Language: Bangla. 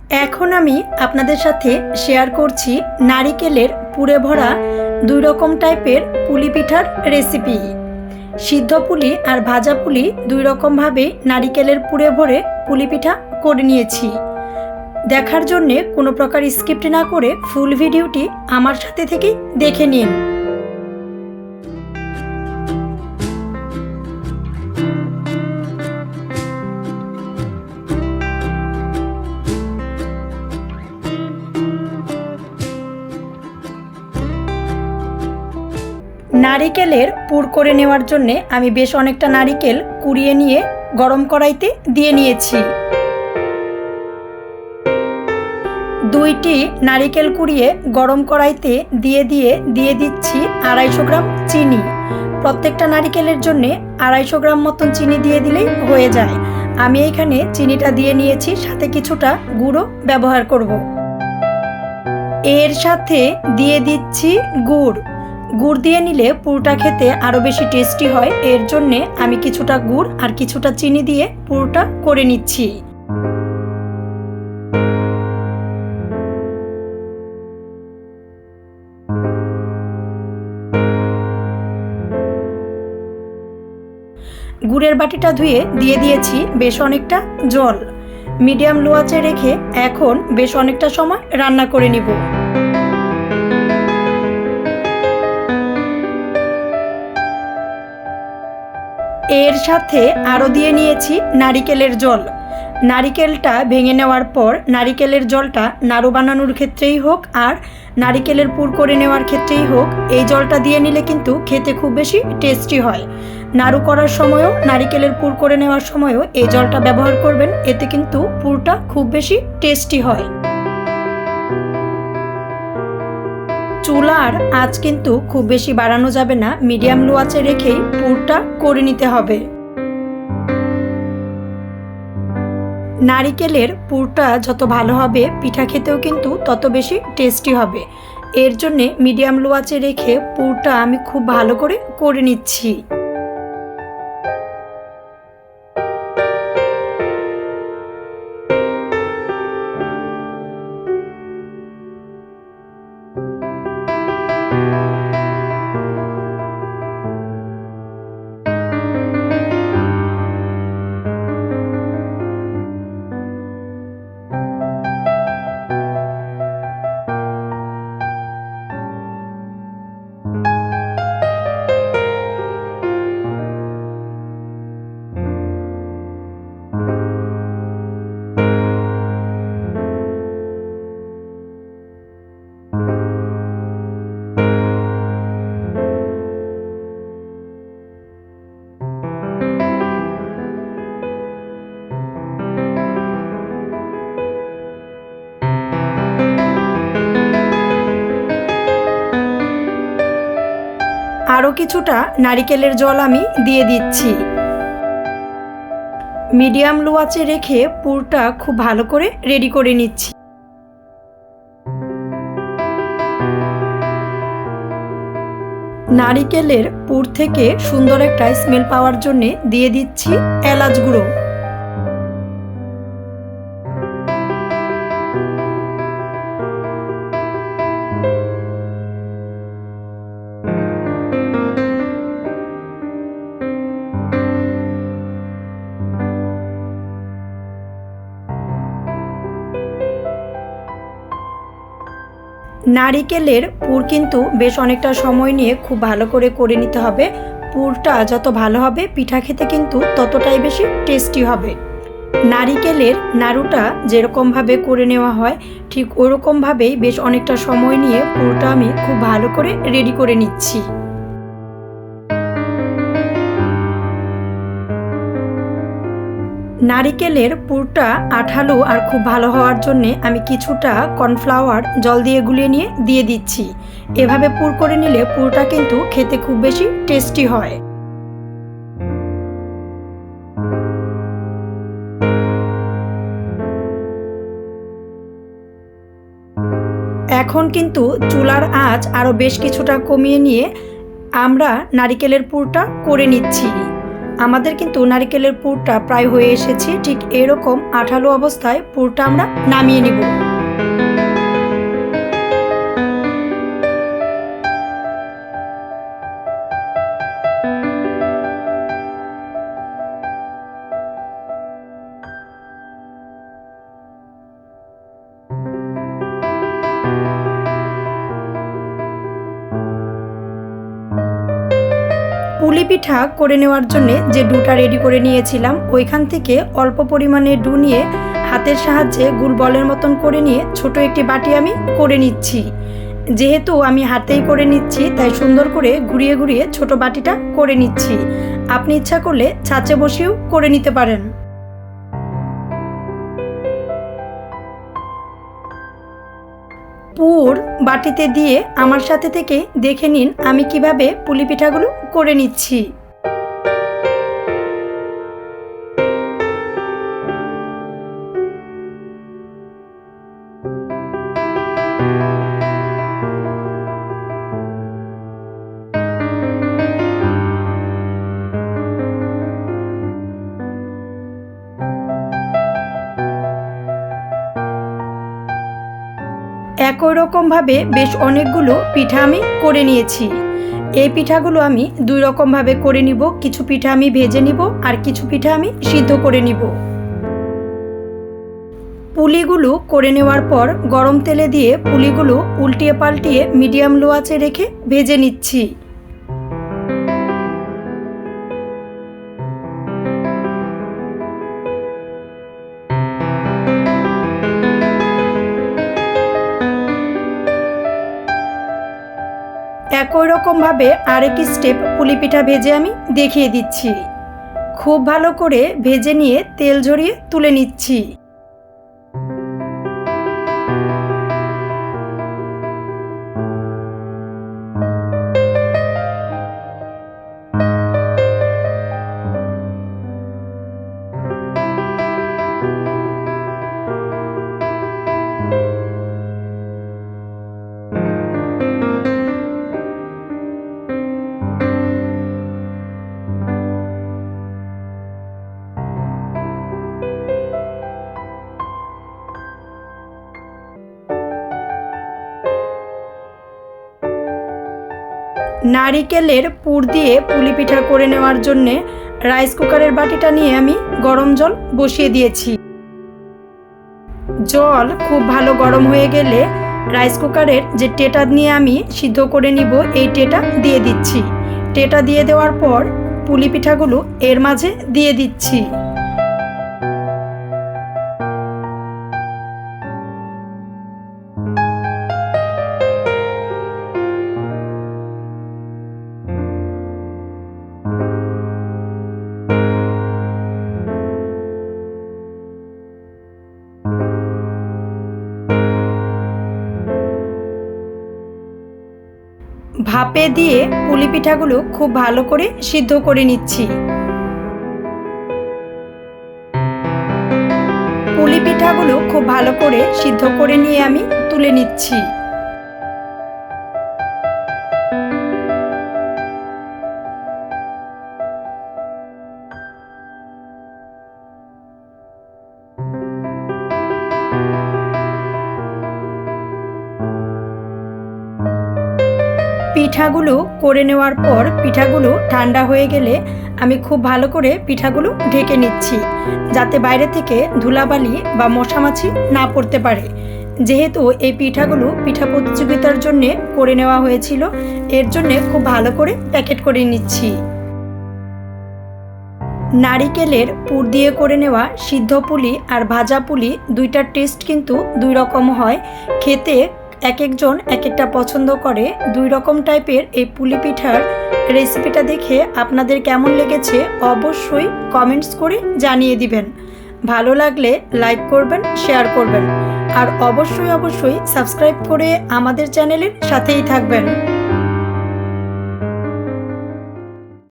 এখন আমি আপনাদের সাথে শেয়ার করছি নারিকেলের পুরে ভরা দুই রকম টাইপের পুলি পিঠার রেসিপি। সিদ্ধ পুলি আর ভাজা পুলি দুই রকমভাবে নারিকেলের পুরে ভরে পুলি পিঠা করে নিয়েছি। দেখার জন্যে কোনো প্রকার স্কিপ্ট না করে ফুল ভিডিওটি আমার সাথে থেকে দেখে নিন। নারিকেলের পুর করে নেওয়ার জন্য আমি বেশ অনেকটা নারিকেল কুড়িয়ে নিয়ে গরম কড়াইতে দিয়ে নিয়েছি। দুইটি নারিকেল কুড়িয়ে গরম কড়াইতে দিয়ে দিচ্ছি 250 গ্রাম চিনি। প্রত্যেকটা নারিকেলের জন্য 250 গ্রাম মতন চিনি দিয়ে দিলেই হয়ে যায়। আমি এখানে চিনিটা দিয়ে নিয়েছি, সাথে কিছুটা গুঁড়ো ব্যবহার করব। এর সাথে দিয়ে দিচ্ছি গুড়। গুড় দিয়ে নিলে পুরটা খেতে আরও বেশি টেস্টি হয়, এর জন্যে আমি কিছুটা গুড় আর কিছুটা চিনি দিয়ে পুরটা করে নিচ্ছি। গুড়ের বাটিটা ধুয়ে দিয়ে দিয়েছি বেশ অনেকটা জল। মিডিয়াম লো আঁচে রেখে এখন বেশ অনেকটা সময় রান্না করে নিব। এর সাথে আরও দিয়ে নিয়েছি নারিকেলের জল। নারিকেলটা ভেঙে নেওয়ার পর নারিকেলের জলটা নাড়ু বানানোর ক্ষেত্রেই হোক আর নারিকেলের পুর করে নেওয়ার ক্ষেত্রেই হোক, এই জলটা দিয়ে নিলে কিন্তু খেতে খুব বেশি টেস্টি হয়। নাড়ু করার সময়ও নারিকেলের পুর করে নেওয়ার সময়ও এই জলটা ব্যবহার করবেন, এতে কিন্তু পুরটা খুব বেশি টেস্টি হয়। চুলার আঁচ কিন্তু খুব বেশি বাড়ানো যাবে না, মিডিয়াম লো আঁচে রেখেই পুরটা করে নিতে হবে। নারিকেলের পুরটা যত ভালো হবে পিঠা খেতেও কিন্তু তত বেশি টেস্টি হবে। এর জন্যে মিডিয়াম লো আঁচে রেখে পুরটা আমি খুব ভালো করে নিচ্ছি। আরও কিছুটা নারিকেলের জল আমি দিয়ে দিচ্ছি। মিডিয়াম লো আঁচে রেখে পুরটা খুব ভালো করে রেডি করে নিচ্ছি। নারিকেলের পুর থেকে সুন্দর একটা স্মেল পাওয়ার জন্য দিয়ে দিচ্ছি এলাচ গুঁড়ো। নারিকেলের পুর কিন্তু বেশ অনেকটা সময় নিয়ে খুব ভালো করে নিতে হবে। পুরটা যত ভালো হবে পিঠা খেতে কিন্তু ততটাই বেশি টেস্টি হবে। নারিকেলের নাড়ুটা যেরকমভাবে করে নেওয়া হয় ঠিক ওরকমভাবেই বেশ অনেকটা সময় নিয়ে পুরটা আমি খুব ভালো করে রেডি করে নিচ্ছি। নারিকেলের পুরটা আঠালো আর খুব ভালো হওয়ার জন্যে আমি কিছুটা কর্নফ্লাওয়ার জল দিয়ে গুলিয়ে নিয়ে দিয়ে দিচ্ছি। এভাবে পুর করে নিলে পুরটা কিন্তু খেতে খুব বেশি টেস্টি হয়। এখন কিন্তু চুলার আঁচ আরও বেশ কিছুটা কমিয়ে নিয়ে আমরা নারিকেলের পুরটা করে নিচ্ছি। আমাদের কিন্তু নারিকেলের পুরটা প্রায় হয়ে এসেছে। ঠিক এরকম আঠালো অবস্থায় পুরটা আমরা নামিয়ে নিব। পুলি পিঠা করে নেওয়ার জন্য যে ডুটা রেডি করে নিয়েছিলাম, ওইখান থেকে অল্প পরিমাণে ডু নিয়ে হাতের সাহায্যে গোল বলের মতন করে নিয়ে ছোট একটি বাটি আমি করে নিচ্ছি। যেহেতু আমি হাতেই করে নিচ্ছি, তাই সুন্দর করে ঘুরিয়ে ঘুরিয়ে ছোট বাটিটা করে নিচ্ছি। আপনি ইচ্ছা করলে ছাঁচে বসেও করে নিতে পারেন। পুর বাটিতে দিয়ে আমার সাথে থেকে দেখে নিন আমি কিভাবে পুলি পিঠাগুলো করে নিচ্ছি। একই রকমভাবে বেশ অনেকগুলো পিঠা আমি করে নিয়েছি। এই পিঠাগুলো আমি দুই রকমভাবে করে নিব। কিছু পিঠা আমি ভেজে নিব আর কিছু পিঠা আমি সিদ্ধ করে নিব। পুলিগুলো করে নেওয়ার পর গরম তেলে দিয়ে পুলিগুলো উল্টিয়ে পাল্টিয়ে মিডিয়াম লো আঁচে রেখে ভেজে নিচ্ছি। একই রকমভাবে আরেকটি স্টেপ পুলি পিঠা ভেজে আমি দেখিয়ে দিচ্ছি। খুব ভালো করে ভেজে নিয়ে তেল ঝরিয়ে তুলে নিচ্ছি। নারিকেলের পুর দিয়ে পুলি পিঠা করে নেওয়ার জন্য রাইস কুকারের বাটিটা নিয়ে আমি গরম জল বসিয়ে দিয়েছি। জল খুব ভালো গরম হয়ে গেলে রাইস কুকারের যে টেটা নিয়ে আমি সিদ্ধ করে নিব, এই টেটা দিয়ে দিচ্ছি। টেটা দিয়ে দেওয়ার পর পুলি পিঠাগুলো এর মাঝে দিয়ে দিচ্ছি। ভাপে দিয়ে পুলি পিঠাগুলো খুব ভালো করে সিদ্ধ করে নিচ্ছি। পুলি পিঠাগুলো খুব ভালো করে সিদ্ধ করে নিয়ে আমি তুলে নিচ্ছি। পিঠাগুলো করে নেওয়ার পর পিঠাগুলো ঠান্ডা হয়ে গেলে আমি খুব ভালো করে পিঠাগুলো ঢেকে নিচ্ছি, যাতে বাইরে থেকে ধুলাবালি বা মশামাছি না পড়তে পারে। যেহেতু এই পিঠাগুলো পিঠা প্রতিযোগিতার জন্য করে নেওয়া হয়েছিল, এর জন্য খুব ভালো করে প্যাকেট করে নিচ্ছি। নারিকেলের পুর দিয়ে করে নেওয়া সিদ্ধ পুলি আর ভাজা পুলি দুইটার টেস্ট কিন্তু দুই রকম হয়। খেতে এক একজন এক একটা পছন্দ করে। দুই রকম টাইপের এই পুলি পিঠার রেসিপিটা দেখে আপনাদের কেমন লেগেছে অবশ্যই কমেন্টস করে জানিয়ে দিবেন। ভালো লাগলে লাইক করবেন, শেয়ার করবেন আর অবশ্যই সাবস্ক্রাইব করে আমাদের চ্যানেলের সাথেই থাকবেন।